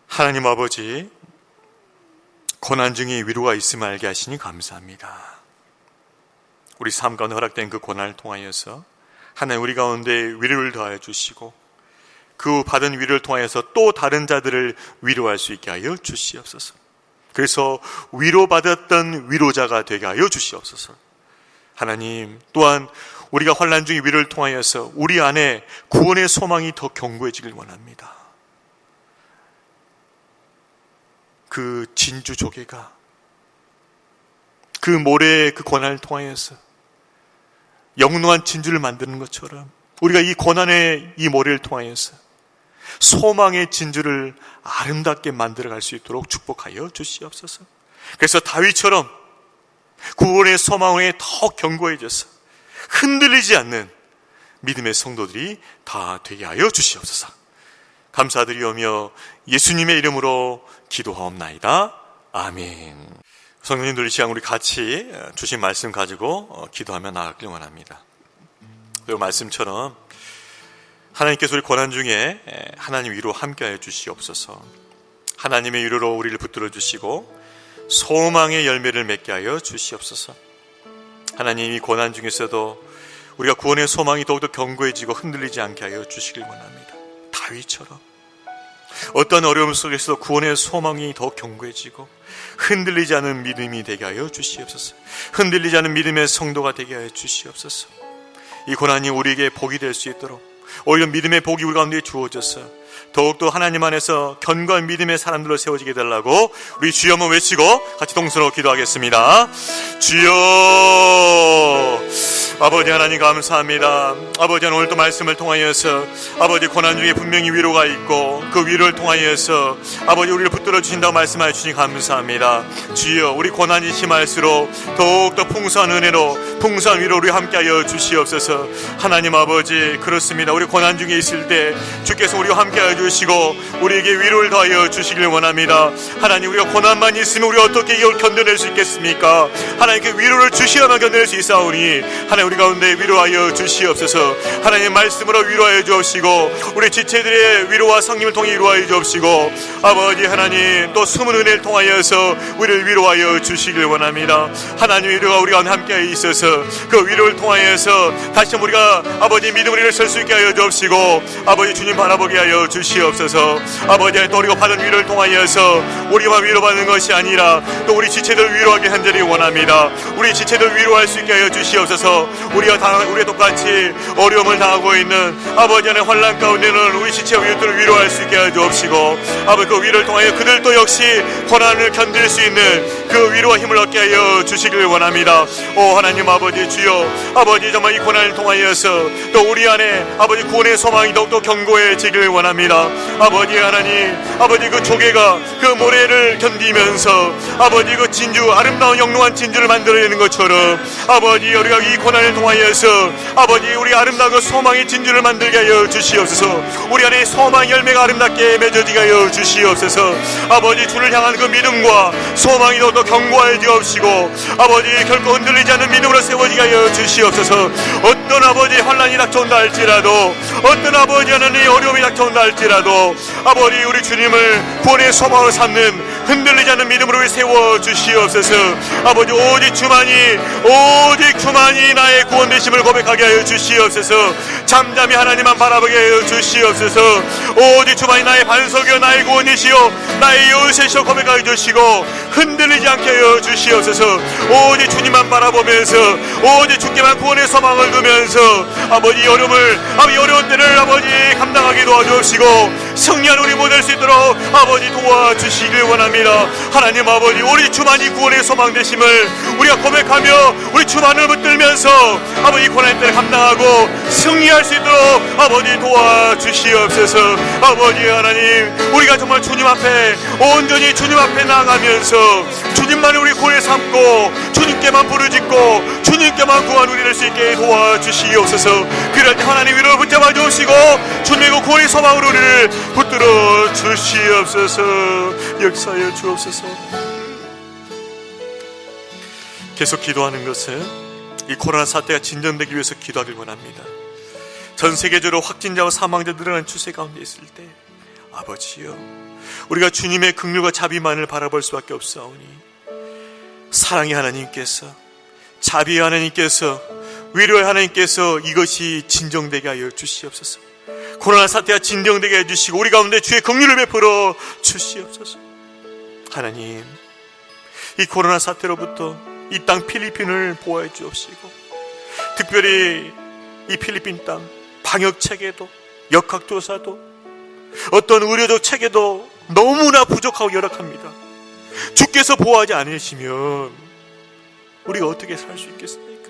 하나님 아버지, 고난 중에 위로가 있음을 알게 하시니 감사합니다. 우리 삶 가운데 허락된 그 고난을 통하여서 하나님 우리 가운데 위로를 더하여 주시고 그 받은 위로를 통하여서 또 다른 자들을 위로할 수 있게 하여 주시옵소서. 그래서 위로받았던 위로자가 되게 하여 주시옵소서. 하나님, 또한 우리가 환난 중의 위로를 통하여서 우리 안에 구원의 소망이 더 견고해지길 원합니다. 그 진주 조개가 그 모래의 그 고난을 통하여서 영롱한 진주를 만드는 것처럼 우리가 이 고난의 이 모래를 통하여서 소망의 진주를 아름답게 만들어갈 수 있도록 축복하여 주시옵소서. 그래서 다윗처럼 구원의 소망에 더 견고해져서 흔들리지 않는 믿음의 성도들이 다 되게 하여 주시옵소서. 감사드리오며 예수님의 이름으로 기도하옵나이다. 아멘. 성도님들, 이 시간 우리 같이 주신 말씀 가지고 기도하며 나아가길 원합니다. 그 말씀처럼 하나님께서 우리 고난 중에 하나님 위로 함께하여 주시옵소서. 하나님의 위로로 우리를 붙들어 주시고 소망의 열매를 맺게 하여 주시옵소서. 하나님이 고난 중에서도 우리가 구원의 소망이 더욱더 견고해지고 흔들리지 않게 하여 주시길 원합니다. 다윗처럼 어떤 어려움 속에서도 구원의 소망이 더 견고해지고 흔들리지 않은 믿음이 되게 하여 주시옵소서. 흔들리지 않은 믿음의 성도가 되게 하여 주시옵소서. 이 고난이 우리에게 복이 될 수 있도록, 오히려 믿음의 복이 우리 가운데 주어져서 더욱더 하나님 안에서 견고한 믿음의 사람들로 세워지게 달라고 우리 주여 한번 외치고 같이 동서로 기도하겠습니다. 주여, 아버지 하나님 감사합니다. 아버지 하나님, 오늘도 말씀을 통하여서 아버지 고난 중에 분명히 위로가 있고 그 위로를 통하여서 아버지 우리를 붙들어 주신다고 말씀하여 주시니 감사합니다. 주여, 우리 고난이 심할수록 더욱더 풍성한 은혜로 풍성한 위로를 함께하여 주시옵소서. 하나님 아버지, 그렇습니다. 우리 고난 중에 있을 때 주께서 우리와 함께하여 주시고 우리에게 위로를 더하여 주시길 원합니다. 하나님, 우리가 고난만 있으면 우리가 어떻게 이걸 견뎌낼 수 있겠습니까? 하나님께 위로를 주시야만 견뎌낼 수 있사오니 하나님, 우리 가운데 위로하여 주시옵소서. 하나님 말씀으로 위로하여 주옵시고 우리 지체들의 위로와 성령을 통해 위로하여 주옵시고 아버지 하나님, 또 숨은 은혜를 통하여서 우리를 위로하여 주시길 원합니다. 하나님, 위로가 우리 가운데 함께 있어서 그 위로를 통하여서 다시 한번 우리가 아버지 믿음으로 일어설 수 있게 하여 주옵시고 아버지 주님 바라보게 하여 주시옵소서. 아버지, 또 우리가 받은 위로를 통하여서 우리만 위로받는 것이 아니라 또 우리 지체들 위로하게 한절이 원합니다. 우리 지체들 위로할 수 있게 하여 주시옵소서. 우리가 똑같이 어려움을 당하고 있는 아버지 안의 환난 가운데는 우리 지체와 이웃들을 위로할 수 있게 하여 주옵시고 아버지, 그 위로를 통하여 그들도 역시 고난을 견딜 수 있는 그 위로와 힘을 얻게 하여 주시길 원합니다. 오 하나님 아버지, 주여, 아버지 정말 이 고난을 통하여서 또 우리 안에 아버지 구원의 소망이 더욱더 견고해지길 원합니다. 아버지 하나님, 아버지 그 조개가 그 모래를 견디면서 아버지 그 진주, 아름다운 영롱한 진주를 만들어내는 것처럼 아버지 우리가 이 고난을 통하여서 아버지 우리 아름다운 그 소망의 진주를 만들게 하여 주시옵소서. 우리 안에 소망 열매가 아름답게 맺어지게 하여 주시옵소서. 아버지, 주를 향한 그 믿음과 소망이 더욱더 견고하여 주옵시고 아버지 결코 흔들리지 않는 믿음으로 세워지게 하여 주시옵소서. 어떤 아버지 환난이 닥쳐온다 할지라도, 어떤 아버지 하나님 어려움이 닥쳐온다 할지라도 아버지 우리 주님을 구원의 소망으로 삼는 흔들리지 않는 믿음으로 세워 주시옵소서. 아버지, 오직 주만이 나의 구원 되심을 고백하게 하여 주시옵소서. 잠잠히 하나님만 바라보게 하여 주시옵소서. 오직 주만이 나의 반석이요 나의 구원이시요 나의 요새시요 고백하여 주시고 흔들리지 않게 하여 주시옵소서. 오직 주님만 바라보면서 오직 주께만 구원의 소망을 두면서 아버지 어려운 때를 아버지 감당하게 도와주옵시고 승리한 우리 모델 수 있도록 아버지 도와주시길 원합니다. 하나님 아버지, 우리 주만이 구원의 소망 되심을 우리가 고백하며 우리 주만을 붙들면서 아버지 고난의 때를 감당하고 승리할 수 있도록 아버지 도와주시옵소서. 아버지 하나님, 우리가 정말 주님 앞에 온전히 주님 앞에 나아가면서 주님만을 우리 구원에 삼고 주님께만 부르짖고 주님께만 구한 우리 될 수 있게 도와주시옵소서. 그럴 때 하나님 위로를 붙잡아 주시고 주님의 그 구원의 소망으로 우리를 붙들어 주시옵소서. 역사하여 주옵소서. 계속 기도하는 것은 이 코로나 사태가 진정되기 위해서 기도하길 원합니다. 전 세계적으로 확진자와 사망자 늘어난 추세 가운데 있을 때 아버지여, 우리가 주님의 긍휼과 자비만을 바라볼 수밖에 없사오니 사랑의 하나님께서, 자비의 하나님께서, 위로의 하나님께서 이것이 진정되게 하여 주시옵소서. 코로나 사태가 진정되게 해주시고 우리 가운데 주의 긍휼을 베풀어 주시옵소서. 하나님, 이 코로나 사태로부터 이 땅 필리핀을 보호해 주옵시고 특별히 이 필리핀 땅 방역 체계도 역학조사도 어떤 의료적 체계도 너무나 부족하고 열악합니다. 주께서 보호하지 않으시면 우리가 어떻게 살 수 있겠습니까?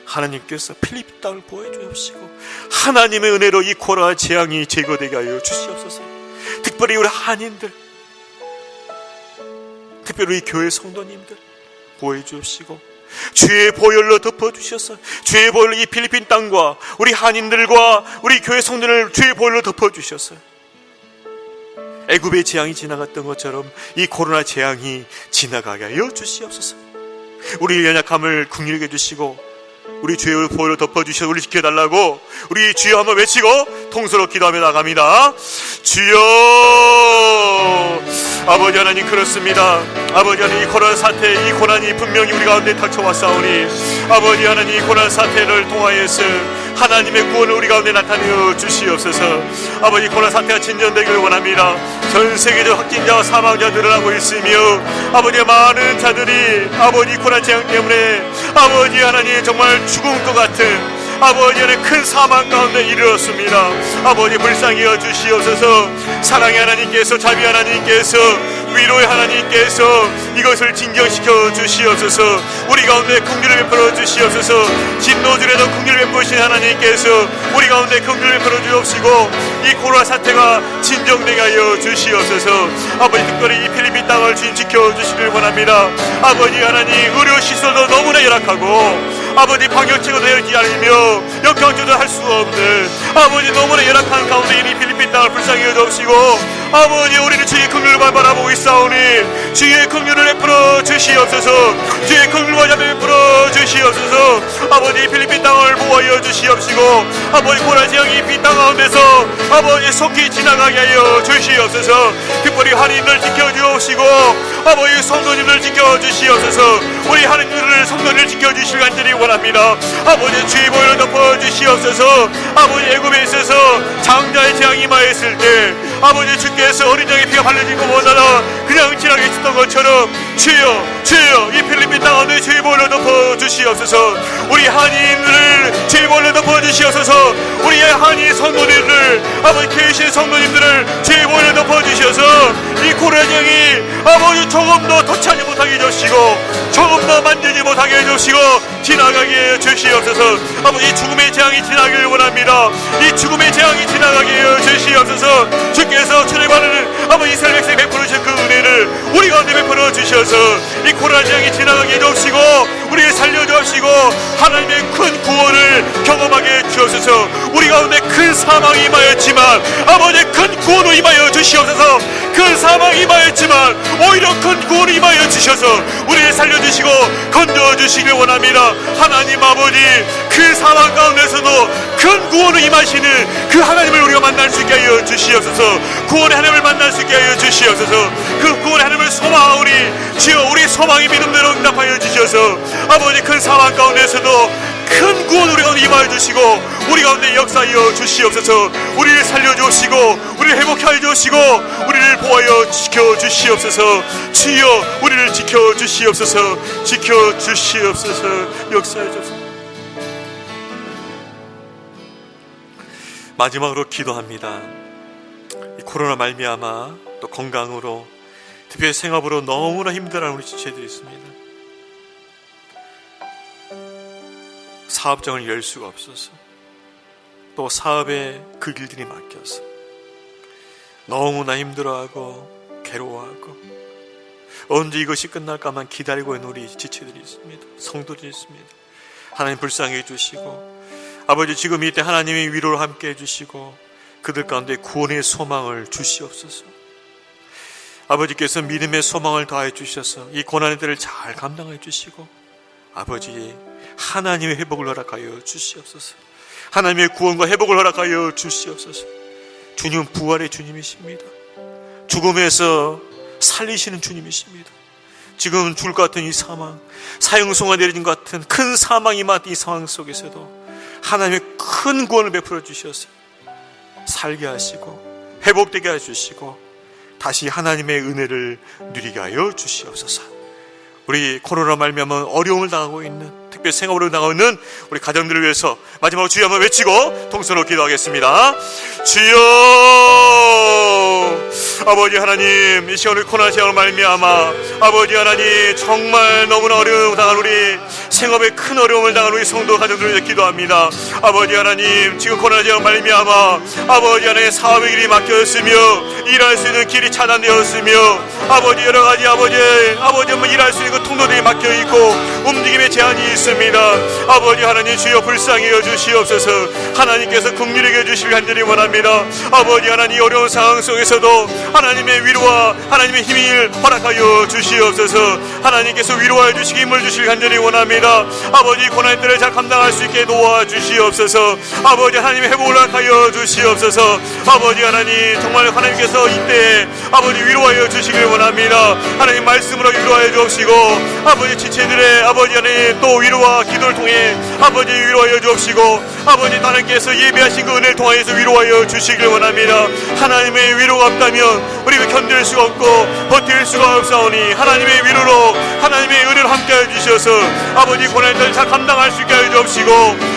하나님께서 필리핀 땅을 보호해 주옵시고 하나님의 은혜로 이 코로나 재앙이 제거되게 하여 주시옵소서. 특별히 우리 한인들, 특별히 우리 교회 성도님들 보호해 주옵시고 주의 보혈로 덮어주셔서 주의 보혈로 이 필리핀 땅과 우리 한인들과 우리 교회 성도를 주의 보혈로 덮어주셔서 애굽의 재앙이 지나갔던 것처럼 이 코로나 재앙이 지나가게 하여 주시옵소서. 우리 연약함을 긍휼히 여겨주시고 우리 주의 보혈로 덮어주셔서 우리 지켜달라고 우리 주여 한번 외치고 통서로 기도하며 나갑니다. 주여, 아버지 하나님, 그렇습니다. 아버지 하나님, 이 고난 사태, 이 고난이 분명히 우리 가운데 닥쳐왔사오니 아버지 하나님, 이 고난 사태를 통하여서 하나님의 구원을 우리 가운데 나타내어 주시옵소서. 아버지, 고난 사태가 진전되기를 원합니다. 전 세계적 확진자와 사망자 늘어나고 있으며 아버지, 많은 자들이 아버지 고난 재앙 때문에 아버지 하나님 정말 죽은 것 같은 아버지 안에 큰 사망 가운데 이르렀습니다. 아버지, 불쌍히 여주시옵소서. 사랑의 하나님께서, 자비 하나님께서, 위로의 하나님께서 이것을 진정시켜 주시옵소서. 우리 가운데 긍휼을 베풀어 주시옵소서. 진노들에도 긍휼을 베푸신 하나님께서 우리 가운데 긍휼을 베풀어 주옵시고 이 코로나 사태가 진정되게 하여 주시옵소서. 아버지, 특별히 이 필리핀 땅을 지켜 주시길 원합니다. 아버지 하나님, 의료시설도 너무나 열악하고 아버지, 방역체가 되지 않으며 역경조도 할 수가 없는 아버지, 너무나 열악한 가운데 이 필리핀 땅을 불쌍히 여주옵시고 아버지, 우리는 주의 긍휼을 바라보고 있사오니 주의 긍휼을 베풀어 주시옵소서. 주의 긍휼과 자비 베풀어 주시옵소서. 아버지, 필리핀 땅을 보호하여 주시옵시고 아버지, 고난 재앙이 이 땅 가운데서 아버지 속히 지나가게 하여 주시옵소서. 특별히 한인들 지켜주옵시고 아버지, 성도님들 지켜주시옵소서. 우리 한인들을 성도님을 지켜주실 간절히 원합니다. 아버지, 주의 보혈로 덮어주시옵소서. 아버지, 애굽에 있어서 장자의 재앙이 임하였을 때 아버지, 주께서 어린 양의 피가 발려진 것보다 그냥 지나게 있었던 것처럼 주여, 주여, 이 필리핀 땅 가운데 주의 보혈로 덮어주시옵소서. 우리 한인들을 주의 보혈로 덮어주시옵소서. 우리의 한인 성도님들, 아버지, 계신 성도님들을 주의 보혈로 덮어주셔서 이 코로나 재앙이 아버지 조금도 터치하지 못하게 해주시고 조금도 만지지 못하게 해주시고 지나가게 해주시옵소서. 아버지, 죽음의 재앙이 지나가길 원합니다. 이 죽음의 재앙이 지나가게 해주시옵소서. 주께서 출애굽하는 아버지 이스라엘 백성에 베풀어 주신 그 은혜를 우리 가운데 베풀어 주셔서 이 코로나 재앙이 지나가게 해주시고 우리를 살려주시고 하나님의 큰 구원을 경험하게 해주옵소서. 우리 가운데 큰 사망이 임하였지만 아버지, 큰 구원을 임하여 주시옵소서. 큰 사망이 임하였지만 오히려 큰 구원을 임하여 주셔서 우리를 살려주시고 건져주시길 원합니다. 하나님 아버지, 그 사망 가운데서도 큰 구원을 임하시는 그 하나님을 우리가 만날 수 있게 하여 주시옵소서. 구원의 하나님을 만날 수 있게 하여 주시옵소서. 그 구원의 하나님을 소망하오니 주여, 우리 소망이 믿음대로 응답하여 주셔서 아버지, 큰 사망 가운데서도 큰 구원을 우리 가운데 임하여 주시고 우리 가운데 역사하여 주시옵소서. 우리를 살려주시고 우리를 회복하여 주시고 우리를 보호하여 지켜주시옵소서. 주여, 우리를 지켜주시옵소서. 지켜주시옵소서. 역사해 주옵소서. 마지막으로 기도합니다. 이 코로나 말미암아 또 건강으로 특별히 생업으로 너무나 힘들어하는 우리 지체들이 있습니다. 사업장을 열 수가 없어서 또 사업에 그 길들이 막혀서 너무나 힘들어하고 괴로워하고 언제 이것이 끝날까만 기다리고 있는 우리 지체들이 있습니다. 성도들이 있습니다. 하나님, 불쌍히 해주시고 아버지, 지금 이때 하나님의 위로를 함께 해주시고 그들 가운데 구원의 소망을 주시옵소서. 아버지께서 믿음의 소망을 더해 주셔서 이 고난의 때를 잘 감당해 주시고 아버지, 하나님의 회복을 허락하여 주시옵소서. 하나님의 구원과 회복을 허락하여 주시옵소서. 주님은 부활의 주님이십니다. 죽음에서 살리시는 주님이십니다. 지금 죽을 것 같은 이 사망, 사형수가 내려진 것 같은 큰 사망이 맞은 이 상황 속에서도 하나님의 큰 구원을 베풀어 주셔서 살게 하시고 회복되게 해주시고 다시 하나님의 은혜를 누리게 하여 주시옵소서. 우리 코로나 말미암아 어려움을 당하고 있는, 특별히 생업으로 당하고 있는 우리 가정들을 위해서 마지막으로 주여 한번 외치고 통성으로 기도하겠습니다. 주여, 아버지 하나님, 이 시간을 코로나 재앙을 말미암아 아버지 하나님, 정말 너무나 어려움을 당한 우리 생업에 큰 어려움을 당한 우리 성도 가정들을 위해 기도합니다. 아버지 하나님, 지금 코로나 재앙을 말미암아 아버지 하나님, 사업의 길이 막혀있으며 일할 수 있는 길이 차단되었으며 아버지, 여러 가지 아버지 한번 일할 수 있는 그 통로들이 막혀있고 움직임에 제한이 있습니다. 아버지 하나님, 주여 불쌍히 여주시옵소서. 하나님께서 긍휼히 여주시길 간절히 원합니다. 아버지 하나님, 어려운 상황 속에서도 주시고 하나님의 위로와 하나님의 힘을 허락하여 주시옵소서. 하나님께서 위로하여 주시기 힘을 주시길 간절히 원합니다. 아버지 고난의 때를 잘 감당할 수 있게 도와주시옵소서. 아버지 하나님의 회복을 허락하여 주시옵소서. 아버지 하나님 정말 하나님께서 이때 아버지 위로하여 주시길 원합니다. 하나님 말씀으로 위로하여 주옵시고 아버지 지체들의 아버지 하나님 또 위로와 기도를 통해 아버지 위로하여 주옵시고 아버지 하나님께서 예배하신 그 은혜를 통하여서 위로하여 주시길 원합니다. 하나님의 위로가 없다면 우리가 견딜 수가 없고 버틸 수가 없사오니 하나님의 위로로 하나님의 은혜로 함께하여 주셔서 아버지 고난의 때를 잘 감당할 수 있게 하여 주옵시고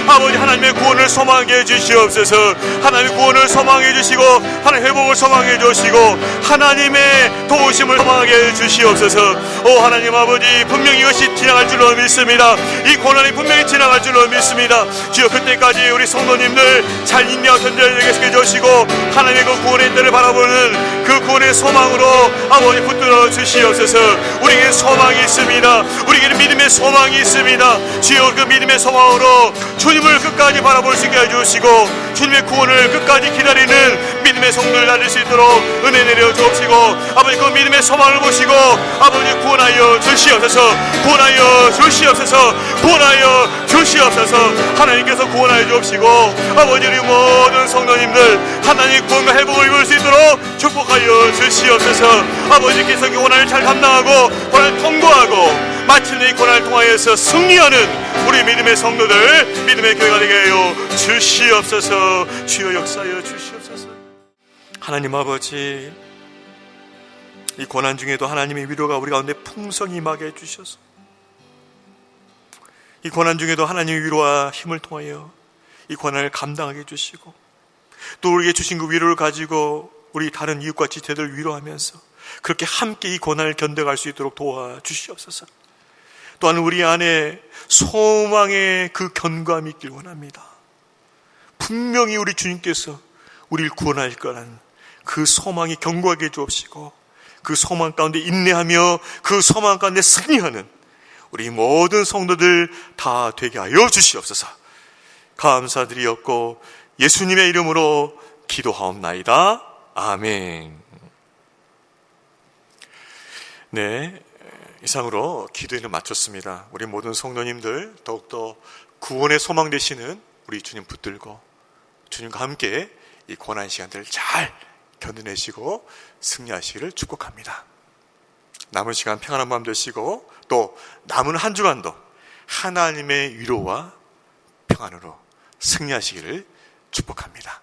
아버지 하나님의 구원을 소망하게 해 주시옵소서. 하나님의 구원을 소망해 주시고 하나님의 회복을 소망해 주시고 하나님의 도우심을 소망하게 해 주시옵소서. 오 하나님 아버지 분명히 이것이 지나갈 줄로 믿습니다. 이 고난이 분명히 지나갈 줄로 믿습니다. 주여 그때까지 우리 성도님들 잘 인내하고 견뎌내게 해 주시고 하나님의 그 구원의 때를 바라보는 그 구원의 소망으로 아버지 붙들어 주시옵소서. 우리에게 소망이 있습니다. 우리에게는 믿음의 소망이 있습니다. 주여 그 믿음의 소망으로 주님을 끝까지 바라볼 수 있게 해주시고 주님의 구원을 끝까지 기다리는 믿음의 성도를 나눌 수 있도록 은혜 내려 주옵시고 아버지 그 믿음의 소망을 보시고 아버지 구원하여 주시옵소서. 구원하여 주시옵소서. 구원하여 주시옵소서. 하나님께서 구원하여 주옵시고 아버지 우리 모든 성도님들 하나님 구원과 회복을 입을 수 있도록 축복하여 주시옵소서. 아버지께서 그 고난을 잘 감당하고 고난을 통과하고 마침내 이 고난을 통하여서 승리하는 우리 믿음의 성도들 믿음의 교회가 되게 하여 주시옵소서. 주여 역사하여 주시옵소서. 하나님 아버지 이 고난 중에도 하나님의 위로가 우리 가운데 풍성히 임하게 해주셔서 이 고난 중에도 하나님의 위로와 힘을 통하여 이 고난을 감당하게 해주시고 또 우리에게 주신 그 위로를 가지고 우리 다른 이웃과 지체들을 위로하면서 그렇게 함께 이 고난을 견뎌갈 수 있도록 도와주시옵소서. 또한 우리 안에 소망의 그 견고함이 있길 원합니다. 분명히 우리 주님께서 우리를 구원할 거라는 그 소망이 견고하게 해주옵시고 그 소망 가운데 인내하며 그 소망 가운데 승리하는 우리 모든 성도들 다 되게 하여 주시옵소서. 감사드리옵고 예수님의 이름으로 기도하옵나이다. 아멘. 네, 이상으로 기도회는 마쳤습니다. 우리 모든 성도님들 더욱더 구원의 소망 되시는 우리 주님 붙들고 주님과 함께 이 고난 시간들을 잘 견뎌내시고 승리하시기를 축복합니다. 남은 시간 평안한 마음 되시고 또 남은 한 주간도 하나님의 위로와 평안으로 승리하시기를 축복합니다.